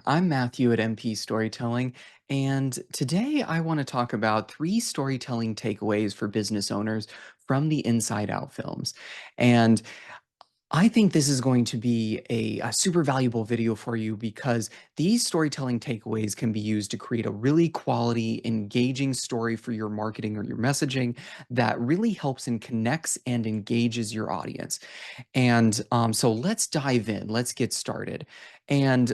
I'm Matthew at MP Storytelling, and today I want to talk about three storytelling takeaways for business owners from the Inside Out films. And I think this is going to be a super valuable video for you because these storytelling takeaways can be used to create a really quality, engaging story for your marketing or your messaging that really helps and connects and engages your audience. And so let's dive in. Let's get started. And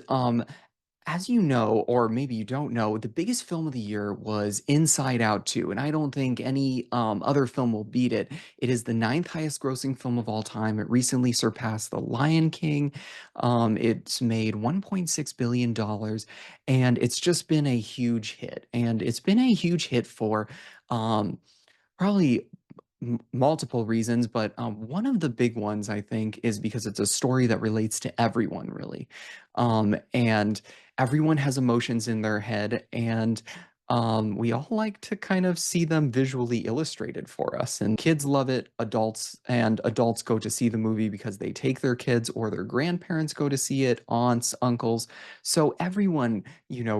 as you know, or maybe you don't know, the biggest film of the year was Inside Out 2, and I don't think any other film will beat it. It is the ninth highest grossing film of all time. It recently surpassed The Lion King. It's made $1.6 billion, and it's just been a huge hit. And it's been a huge hit for um, probably multiple reasons, but one of the big ones I think is because it's a story that relates to everyone really, and everyone has emotions in their head, and we all like to kind of see them visually illustrated for us. And kids love it, adults go to see the movie because they take their kids, or their grandparents go to see it, aunts, uncles. So everyone,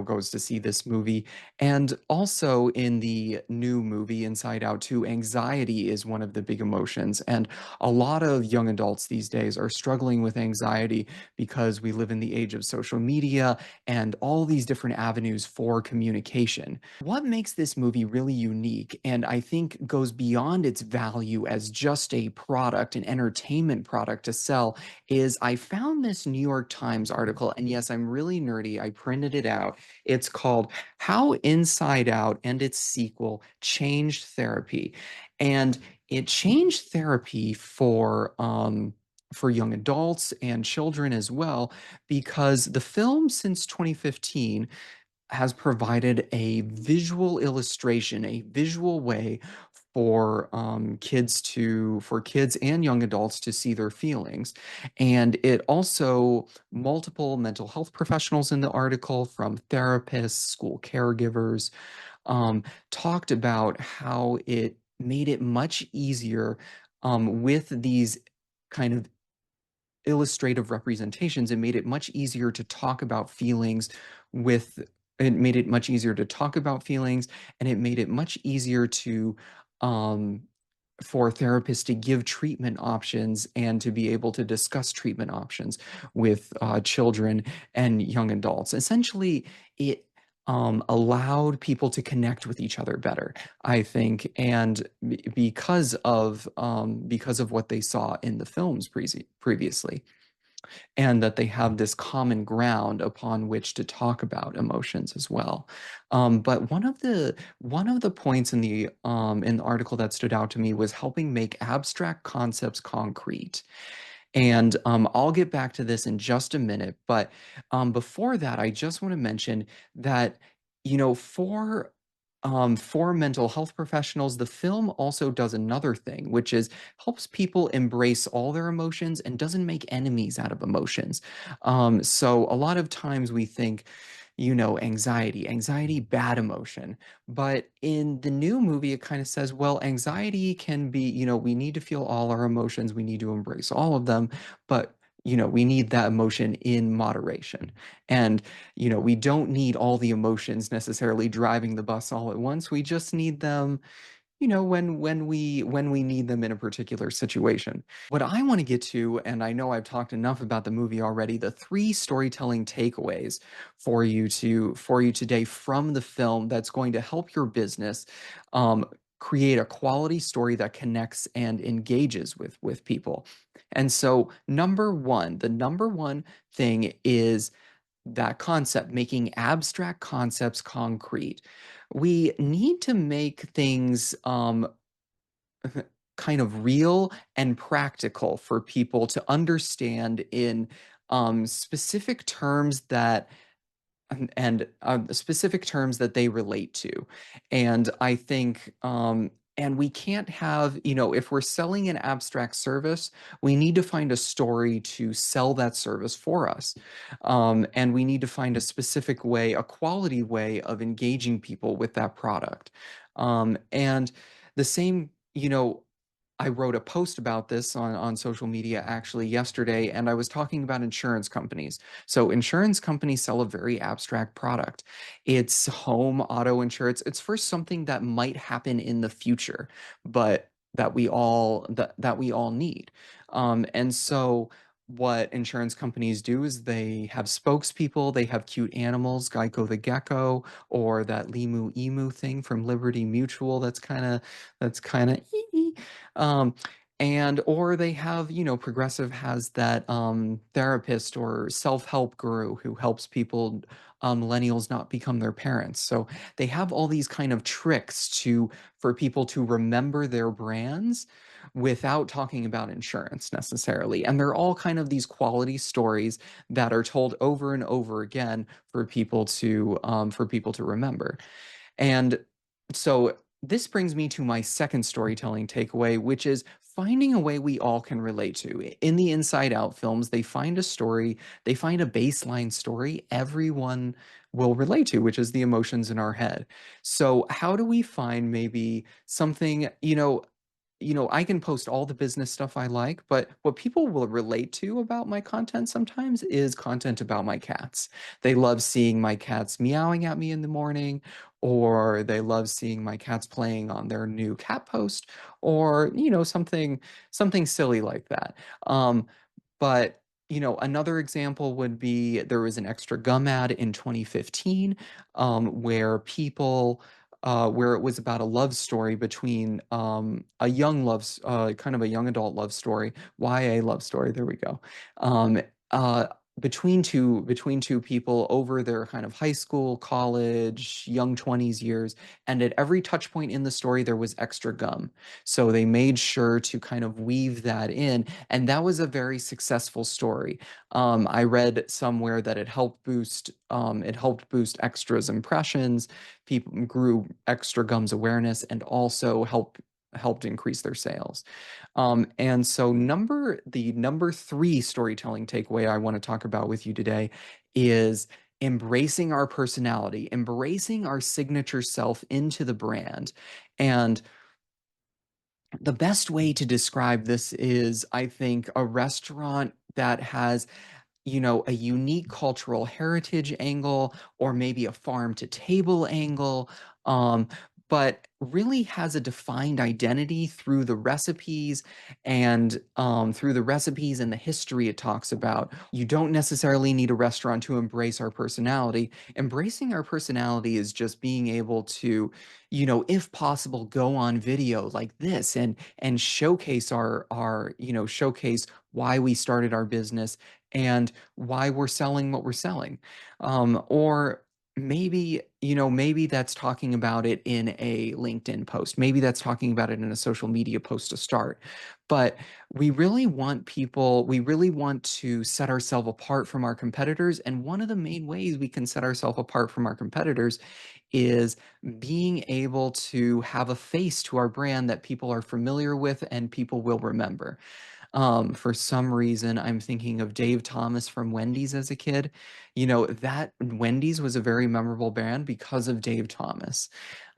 goes to see this movie. And also in the new movie, Inside Out 2, anxiety is one of the big emotions. And a lot of young adults these days are struggling with anxiety because we live in the age of social media and all these different avenues for communication. What makes this movie really unique, and I think goes beyond its value as just a product, an entertainment product to sell, is I found this New York Times article, and yes, I'm really nerdy. I printed it out. It's called How Inside Out and its sequel Changed Therapy. And it changed therapy for young adults and children as well, because the film since 2015 has provided a visual illustration, a visual way for kids and young adults to see their feelings. And it also, multiple mental health professionals in the article, from therapists, school caregivers, talked about how it made it much easier, with these kind of illustrative representations. It made it much easier to talk about feelings with it made it much easier to talk about feelings, and it made it much easier to um for therapists to give treatment options and to be able to discuss treatment options with children and young adults. Essentially, it allowed people to connect with each other better, I think, and because of what they saw in the films previously, and that they have this common ground upon which to talk about emotions as well. But one of the points in the article that stood out to me was helping make abstract concepts concrete. And I'll get back to this in just a minute. But before that, I just want to mention that, for mental health professionals, the film also does another thing, which is helps people embrace all their emotions and doesn't make enemies out of emotions. So a lot of times we think, anxiety, bad emotion. But in the new movie, it kind of says, well, anxiety can be, we need to feel all our emotions, we need to embrace all of them, but we need that emotion in moderation. And, we don't need all the emotions necessarily driving the bus all at once. We just need them, when we need them in a particular situation. What I want to get to, and I know I've talked enough about the movie already, the three storytelling takeaways for you today from the film that's going to help your business create a quality story that connects and engages with people. And so the number one thing is that concept, making abstract concepts concrete. We need to make things kind of real and practical for people to understand in specific terms that specific terms that they relate to. And I think, and we can't have, if we're selling an abstract service, we need to find a story to sell that service for us. And we need to find a specific way, a quality way of engaging people with that product. And the same, I wrote a post about this on social media actually yesterday, and I was talking about insurance companies. So, insurance companies sell a very abstract product. It's home auto insurance. It's for something that might happen in the future, but that we all need. And so, what insurance companies do is they have spokespeople, they have cute animals, Geico the gecko, or that Limu Emu thing from Liberty Mutual. That's kind of um, and or they have, Progressive has that therapist or self-help guru who helps people, millennials not become their parents. So they have all these kind of tricks to for people to remember their brands without talking about insurance necessarily. And they're all kind of these quality stories that are told over and over again for people to remember. And so this brings me to my second storytelling takeaway, which is finding a way we all can relate to. In the Inside Out films, they find a story, they find a baseline story everyone will relate to, which is the emotions in our head. So, how do we find maybe something, I can post all the business stuff I like, but what people will relate to about my content sometimes is content about my cats. They love seeing my cats meowing at me in the morning, or they love seeing my cats playing on their new cat post, or something silly like that. But another example would be there was an extra gum ad in 2015, where it was about a love story between kind of a young adult love story, YA love story. There we go. Um, uh, between two people over their kind of high school, college, young 20s years, and at every touch point in the story there was extra gum. So they made sure to kind of weave that in, and that was a very successful story. I read somewhere that it helped boost extras impressions, people grew extra gums awareness, and also helped increase their sales. And so the number three storytelling takeaway I want to talk about with you today is embracing our personality, embracing our signature self into the brand. And the best way to describe this is, I think, a restaurant that has a unique cultural heritage angle, or maybe a farm to table angle, um, but really has a defined identity through the recipes and the history it talks about. You don't necessarily need a restaurant to embrace our personality. Embracing our personality is just being able to, if possible, go on video like this and showcase showcase why we started our business and why we're selling what we're selling. Or maybe that's talking about it in a LinkedIn post. Maybe that's talking about it in a social media post to start. But we really want to set ourselves apart from our competitors. And one of the main ways we can set ourselves apart from our competitors is being able to have a face to our brand that people are familiar with and people will remember. For some reason, I'm thinking of Dave Thomas from Wendy's as a kid. That Wendy's was a very memorable brand because of Dave Thomas.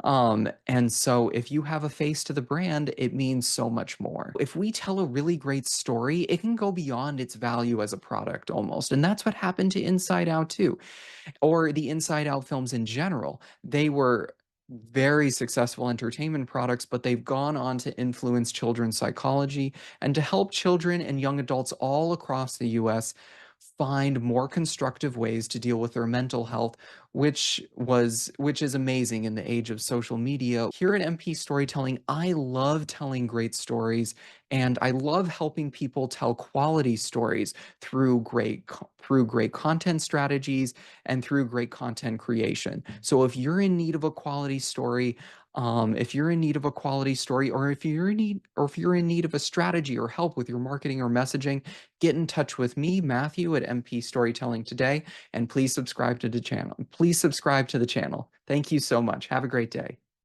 And so if you have a face to the brand, it means so much more. If we tell a really great story, it can go beyond its value as a product almost. And that's what happened to Inside Out too, or the Inside Out films in general. They were very successful entertainment products, but they've gone on to influence children's psychology and to help children and young adults all across the US find more constructive ways to deal with their mental health, which is amazing in the age of social media. Here at MP Storytelling, I love telling great stories, and I love helping people tell quality stories through great content strategies and through great content creation. So if you're in need of a quality story, if you're in need of a quality story, or if you're in need of a strategy or help with your marketing or messaging, get in touch with me, Matthew, at MP Storytelling today, and please subscribe to the channel. Please subscribe to the channel. Thank you so much. Have a great day.